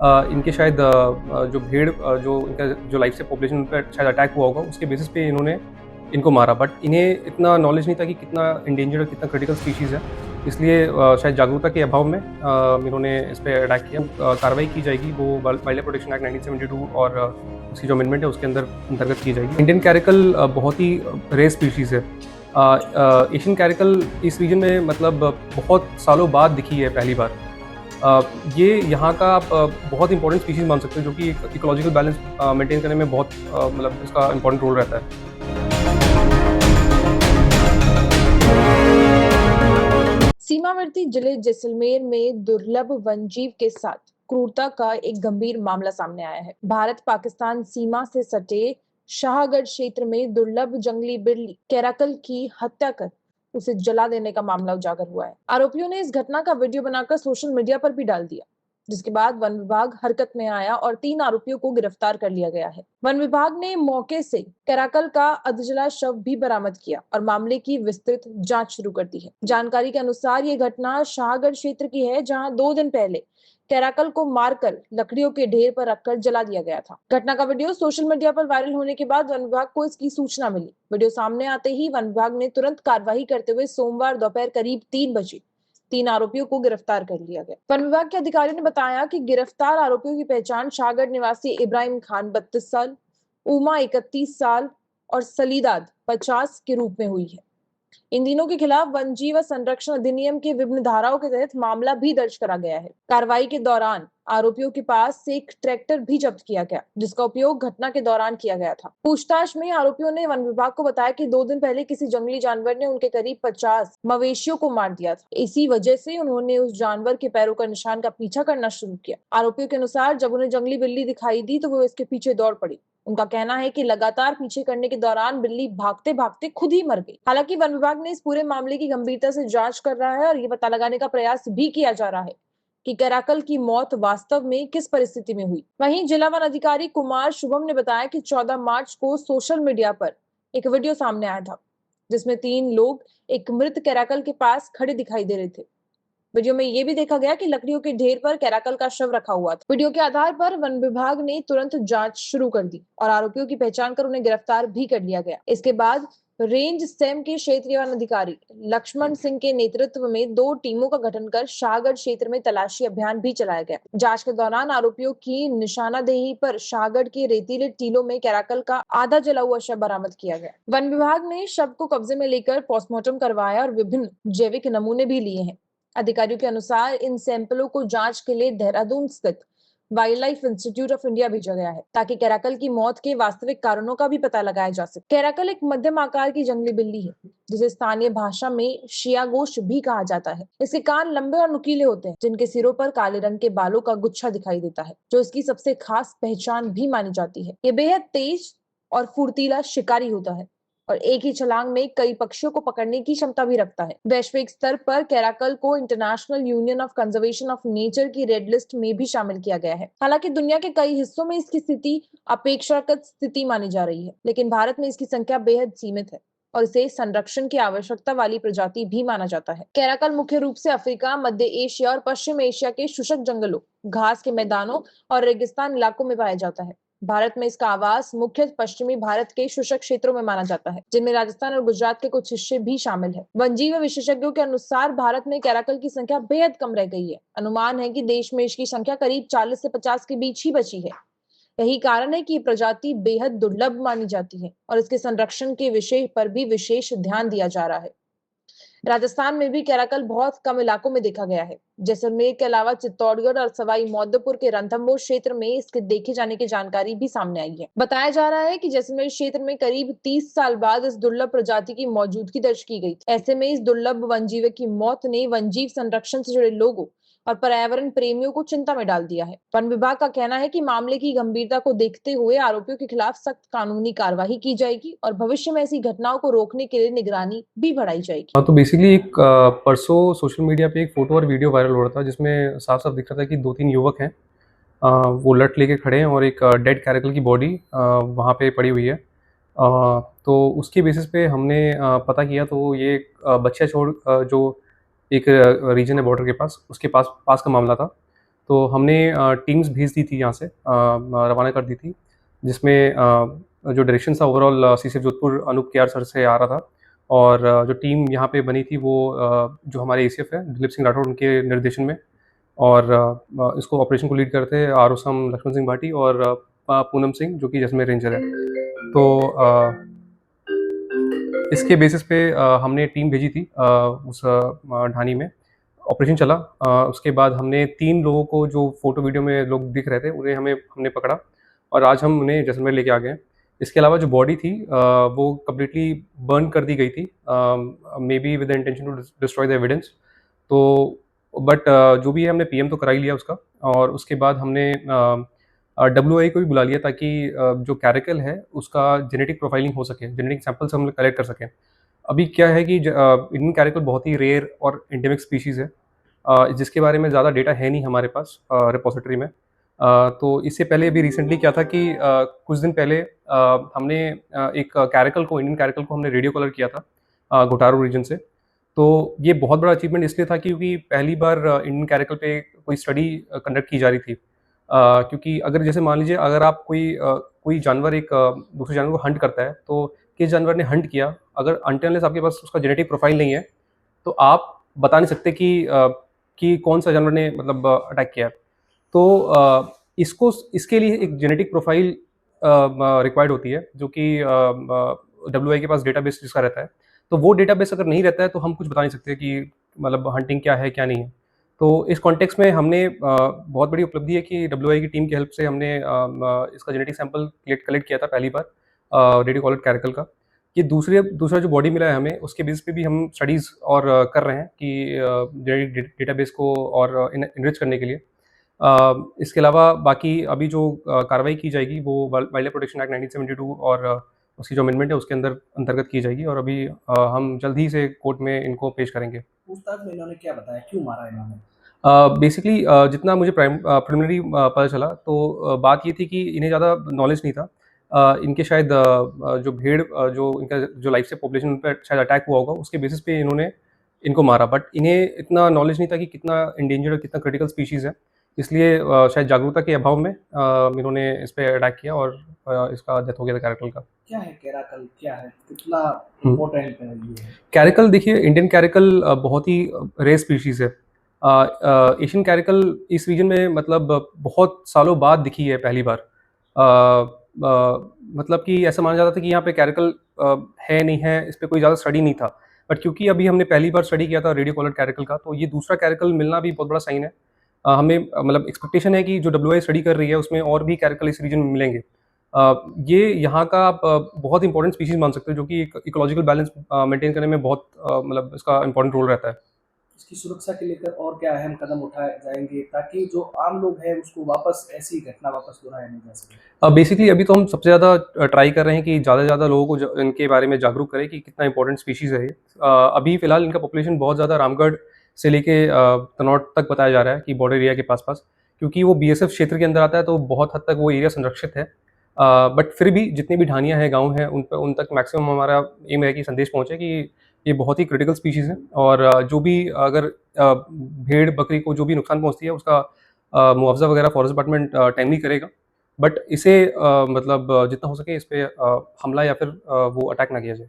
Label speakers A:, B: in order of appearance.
A: इनके शायद जो भेड़ जो इनका जो लाइफ से पॉपुलेशन पे शायद अटैक हुआ होगा, उसके बेसिस पे इन्होंने इनको मारा। बट इन्हें इतना नॉलेज नहीं था कि कितना इंडेंजर्ड और कितना क्रिटिकल स्पीशीज़ है, इसलिए शायद जागरूकता के अभाव में इन्होंने इस पे अटैक किया। कार्रवाई की जाएगी वो वाइल्ड लाइफ प्रोटेक्शन एक्ट 1972 और उसकी जो अमेंडमेंट है उसके अंतर्गत की जाएगी। इंडियन कैरेकल बहुत ही रेयर स्पीशीज़ है। एशियन कैरेकल इस रीजन में मतलब बहुत सालों बाद दिखी है पहली बार। ये यहाँ का आप बहुत इंपॉर्टेंट स्पीशीज़ मान सकते हो, जो कि इकोलॉजिकल बैलेंस मेंटेन करने में बहुत मतलब इसका इंपॉर्टेंट रोल रहता है।
B: सीमावर्ती जिले जैसलमेर में दुर्लभ वन्यजीव के साथ क्रूरता का एक गंभीर मामला सामने आया है। भारत पाकिस्तान सीमा से सटे शाहगढ़ क्षेत्र में दुर्लभ जंगली बिल्ली कैराकल की हत्या कर उसे जला देने का मामला उजागर हुआ है। आरोपियों ने इस घटना का वीडियो बनाकर सोशल मीडिया पर भी डाल दिया, जिसके बाद वन विभाग हरकत में आया और 3 आरोपियों को गिरफ्तार कर लिया गया है। वन विभाग ने मौके से कैराकल का अधजला शव भी बरामद किया और मामले की विस्तृत जांच शुरू कर दी है। जानकारी के अनुसार ये घटना शाहगढ़ क्षेत्र की है, जहां 2 दिन पहले कैराकल को मारकर लकड़ियों के ढेर पर रखकर जला दिया गया था। घटना का वीडियो सोशल मीडिया पर वायरल होने के बाद वन विभाग को इसकी सूचना मिली। वीडियो सामने आते ही वन विभाग ने तुरंत कार्रवाई करते हुए सोमवार दोपहर करीब 3 बजे 3 आरोपियों को गिरफ्तार कर लिया गया। वन विभाग के अधिकारियों ने बताया कि गिरफ्तार आरोपियों की पहचान शाहगढ़ निवासी इब्राहिम खान 32 साल, उमा 31 साल और सलीदाद 50 के रूप में हुई है। इन तीनों के खिलाफ वन्यजीव संरक्षण अधिनियम के विभिन्न धाराओं के तहत मामला भी दर्ज करा गया है। कार्रवाई के दौरान आरोपियों के पास से एक ट्रैक्टर भी जब्त किया गया, जिसका उपयोग घटना के दौरान किया गया था। पूछताछ में आरोपियों ने वन विभाग को बताया कि 2 दिन पहले किसी जंगली जानवर ने उनके करीब 50 मवेशियों को मार दिया था। इसी वजह से उन्होंने उस जानवर के पैरों का निशान का पीछा करना शुरू किया। आरोपियों के अनुसार जब उन्हें जंगली बिल्ली दिखाई दी तो वो इसके पीछे दौड़ पड़ी। उनका कहना है कि लगातार पीछे करने के दौरान बिल्ली भागते भागते खुद ही मर गई। हालांकि वन विभाग ने इस पूरे मामले की गंभीरता से जांच कर रहा है और ये पता लगाने का प्रयास भी किया जा रहा है कि कैराकल की मौत वास्तव में किस परिस्थिति में हुई। वहीं जिला वन अधिकारी कुमार शुभम ने बताया कि 14 मार्च को सोशल मीडिया पर एक वीडियो सामने आया था, जिसमें 3 लोग एक मृत कैराकल के पास खड़े दिखाई दे रहे थे। वीडियो में ये भी देखा गया कि लकड़ियों के ढेर पर कैराकल का शव रखा हुआ था। वीडियो के आधार पर वन विभाग ने तुरंत जांच शुरू कर दी और आरोपियों की पहचान कर उन्हें गिरफ्तार भी कर लिया गया। इसके बाद रेंज सेम के क्षेत्रीय वन अधिकारी लक्ष्मण सिंह के नेतृत्व में 2 टीमों का गठन कर शाहगढ़ क्षेत्र में तलाशी अभियान भी चलाया गया। जांच के दौरान आरोपियों की निशानादेही पर शाहगढ़ के रेतीले टीलों में कैराकल का आधा जला हुआ शव बरामद किया गया। वन विभाग ने शव को कब्जे में लेकर पोस्टमार्टम करवाया और विभिन्न जैविक नमूने भी लिए हैं। अधिकारियों के अनुसार इन सैंपलों को जांच के लिए देहरादून स्थित wild life institute of India भेजा गया है, ताकि कैराकल की मौत के वास्तविक कारणों का भी पता लगाया जा सके। कैराकल एक मध्यम आकार की जंगली बिल्ली है, जिसे स्थानीय भाषा में शियागोश भी कहा जाता है। इसके कान लंबे और नुकीले होते हैं, जिनके सिरों पर काले रंग के बालों का गुच्छा दिखाई देता है, जो इसकी सबसे खास पहचान भी मानी जाती है। ये बेहद तेज और फुर्तीला शिकारी होता है और एक ही छलांग में कई पक्षियों को पकड़ने की क्षमता भी रखता है। वैश्विक स्तर पर कैराकल को international union of conservation of nature की रेड लिस्ट में भी शामिल किया गया है। हालांकि दुनिया के कई हिस्सों में इसकी स्थिति अपेक्षाकृत स्थिति मानी जा रही है, लेकिन भारत में इसकी संख्या बेहद सीमित है और इसे संरक्षण की आवश्यकता वाली प्रजाति भी माना जाता है। कैराकल मुख्य रूप से अफ्रीका, मध्य एशिया और पश्चिम एशिया के शुष्क जंगलों, घास के मैदानों और रेगिस्तान इलाकों में पाया जाता है। भारत में इसका आवास मुख्य पश्चिमी भारत के शुष्क क्षेत्रों में माना जाता है, जिनमें राजस्थान और गुजरात के कुछ हिस्से भी शामिल है। वन्यजीव विशेषज्ञों के अनुसार भारत में कैराकल की संख्या बेहद कम रह गई है। अनुमान है कि देश में इसकी संख्या करीब 40 से 50 के बीच ही बची है। यही कारण है कि ये प्रजाति बेहद दुर्लभ मानी जाती है और इसके संरक्षण के विषय पर भी विशेष ध्यान दिया जा रहा है। राजस्थान में भी कैराकल बहुत कम इलाकों में देखा गया है। जैसलमेर के अलावा चित्तौड़गढ़ और सवाई माधोपुर के रणथंभौर क्षेत्र में इसके देखे जाने की जानकारी भी सामने आई है। बताया जा रहा है कि जैसलमेर क्षेत्र में करीब 30 साल बाद इस दुर्लभ प्रजाति की मौजूदगी दर्ज की गई। ऐसे में इस दुर्लभ वन्यजीव की मौत ने वन्यजीव संरक्षण से जुड़े लोगों और पर्यावरण प्रेमियों को चिंता में डाल दिया है। वन विभाग का कहना है कि मामले की गंभीरता को देखते हुए आरोपियों के खिलाफ सख्त कानूनी कार्रवाई की जाएगी और भविष्य में ऐसी घटनाओं को रोकने के लिए निगरानी भी बढ़ाई जाएगी।
A: हाँ, तो बेसिकली एक परसों सोशल मीडिया पे एक फोटो और वीडियो वायरल हो रहा था, जिसमें साफ साफ दिख रहा था कि 2-3 युवक हैं, वो लठ लेके खड़े हैं और एक डेड कैरेकल की बॉडी वहाँ पे पड़ी हुई है। तो उसके बेसिस पे हमने पता किया, तो ये बच्चा छोड़ जो एक रीजन है बॉर्डर के पास, उसके पास पास का मामला था। तो हमने टीम्स भेज दी थी यहाँ से, रवाना कर दी थी, जिसमें जो डायरेक्शन था overall CCF Jodhpur Anoop KR sir से आ रहा था। और जो टीम यहाँ पे बनी थी वो जो हमारे एसीएफ है दिलीप सिंह राठौड़ उनके निर्देशन में, और इसको ऑपरेशन को लीड करते हैं आरओसम लक्ष्मण सिंह भाटी और पूनम सिंह जो कि जैसलमेर रेंजर है। तो इसके बेसिस पे हमने टीम भेजी थी उस ढानी में, ऑपरेशन चला। उसके बाद हमने 3 लोगों को, जो फोटो वीडियो में लोग दिख रहे थे, उन्हें हमने पकड़ा और आज हम उन्हें जैसलमेर लेके आ गए। इसके अलावा जो बॉडी थी वो कम्प्लीटली बर्न कर दी गई थी, may be with the intention to destroy the evidence. तो बट जो भी है हमने पीएम तो करा ही लिया उसका, और उसके बाद हमने डब्ल्यूआई को भी बुला लिया ताकि जो कैरिकल है उसका जेनेटिक प्रोफाइलिंग हो सके, जेनेटिक सैंपल्स हम कलेक्ट कर सकें। अभी क्या है कि इंडियन कैरिकल बहुत ही रेयर और एंडेमिक स्पीशीज़ है, जिसके बारे में ज़्यादा डेटा है नहीं हमारे पास रिपोजिटरी में। तो इससे पहले अभी रिसेंटली क्या था कि कुछ दिन पहले हमने एक कैरिकल को, इंडियन कैरिकल को हमने रेडियो कलर किया था घोटारू रीजन से। तो ये बहुत बड़ा अचीवमेंट इसलिए था क्योंकि पहली बार इंडियन कैरिकल पे कोई स्टडी कंडक्ट की जा रही थी। क्योंकि अगर जैसे मान लीजिए अगर आप कोई जानवर एक दूसरे जानवर को हंट करता है, तो किस जानवर ने हंट किया, अगर अनटिल अनलेस आपके पास उसका जेनेटिक प्रोफाइल नहीं है तो आप बता नहीं सकते कि कौन सा जानवर ने मतलब अटैक किया है। तो इसके लिए एक जेनेटिक प्रोफाइल रिक्वायर्ड होती है, जो कि डब्ल्यूआई के पास डेटाबेस जिसका रहता है। तो वो डेटाबेस अगर नहीं रहता है तो हम कुछ बता नहीं सकते कि मतलब हंटिंग क्या है क्या नहीं है। तो इस कॉन्टेक्स्ट में हमने बहुत बड़ी उपलब्धि है कि डब्ल्यूआई की टीम की हेल्प से हमने इसका जेनेटिक सैंपल कलेक्ट किया था पहली बार रेडियो कॉलर कैरिकल का। ये दूसरा जो बॉडी मिला है हमें, उसके बेस पे भी हम स्टडीज़ और कर रहे हैं कि जेनेटिक डेटाबेस को और इनरिच करने के लिए। इसके अलावा बाकी अभी जो कार्रवाई की जाएगी वो वाइल्ड लाइफ प्रोटेक्शन एक्ट 1972 और उसकी जो अमेंडमेंट है उसके अंतर्गत की जाएगी, और अभी हम जल्द ही से कोर्ट में इनको पेश करेंगे।
C: पूछताछ में इन्होंने क्या बताया, क्यों मारा इन्होंने?
A: बेसिकली जितना मुझे प्रिलिमिनरी पता चला तो बात ये थी कि इन्हें ज़्यादा नॉलेज नहीं था। इनके शायद जो भेड़ जो इनका जो लाइफ से पॉपुलेशन उन पर शायद अटैक हुआ होगा, उसके बेसिस पे इन्होंने इनको मारा। बट इन्हें इतना नॉलेज नहीं था कि कितना इंडेंजर्ड और कितना क्रिटिकल स्पीशीज़ है, इसलिए शायद जागरूकता के अभाव में इन्होंने इस पे अटैक किया और इसका डेथ हो गया था कैरिकल का।
C: क्या है कैराकल, क्या है, कितना
A: हुँ।
C: इम्पोर्टेंट है ये?
A: कैरिकल देखिए, इंडियन कैरिकल बहुत ही रेयर स्पीशीज़ है। एशियन कैरिकल इस रीजन में मतलब बहुत सालों बाद दिखी है पहली बार। मतलब कि ऐसा माना जाता था कि यहाँ पे कैरिकल है नहीं है, इस पे कोई ज़्यादा स्टडी नहीं था। बट क्योंकि अभी हमने पहली बार स्टडी किया था रेडियो कॉलर कैरिकल का, तो ये दूसरा कैरिकल मिलना भी बहुत बड़ा साइन है। हमें मतलब एक्सपेक्टेशन है कि जो डब्ल्यूआई स्टडी कर रही है उसमें और भी कैरिकल इस रीजन में मिलेंगे। ये यहाँ का आप बहुत इंपॉर्टेंट स्पीशीज़ मान सकते हो, जो कि एक इकोलॉजिकल बैलेंस मेंटेन करने में बहुत मतलब इसका इंपॉर्टेंट रोल रहता है।
C: इसकी सुरक्षा के लेकर और क्या अहम कदम उठाए जाएंगे ताकि जो आम लोग हैं उसको वापस ऐसी घटना वापस दोहराया नहीं जा सके?
A: बेसिकली अभी तो हम सबसे ज़्यादा ट्राई कर रहे हैं कि ज़्यादा से ज़्यादा लोगों को इनके बारे में जागरूक करें कि कितना इंपॉर्टेंट स्पीशीज़ है ये। अभी फ़िलहाल इनका पॉपुलेशन बहुत ज़्यादा रामगढ़ से लेके तनौट तक बताया जा रहा है कि बॉर्डर एरिया के पास-पास, क्योंकि वो बीएसएफ क्षेत्र के अंदर आता है, तो बहुत हद तक वो एरिया संरक्षित है। बट फिर भी जितनी भी ढानियाँ हैं, गाँव हैं, उन तक मैक्सिमम हमारा एम है कि संदेश पहुँचे कि ये बहुत ही क्रिटिकल स्पीशीज़ है, और जो भी अगर भेड़ बकरी को जो भी नुकसान पहुँचती है उसका मुआवज़ा वगैरह फॉरेस्ट डिपार्टमेंट टाइमली करेगा। बट इसे मतलब जितना हो सके इस पे हमला या फिर वो अटैक ना किया जाए।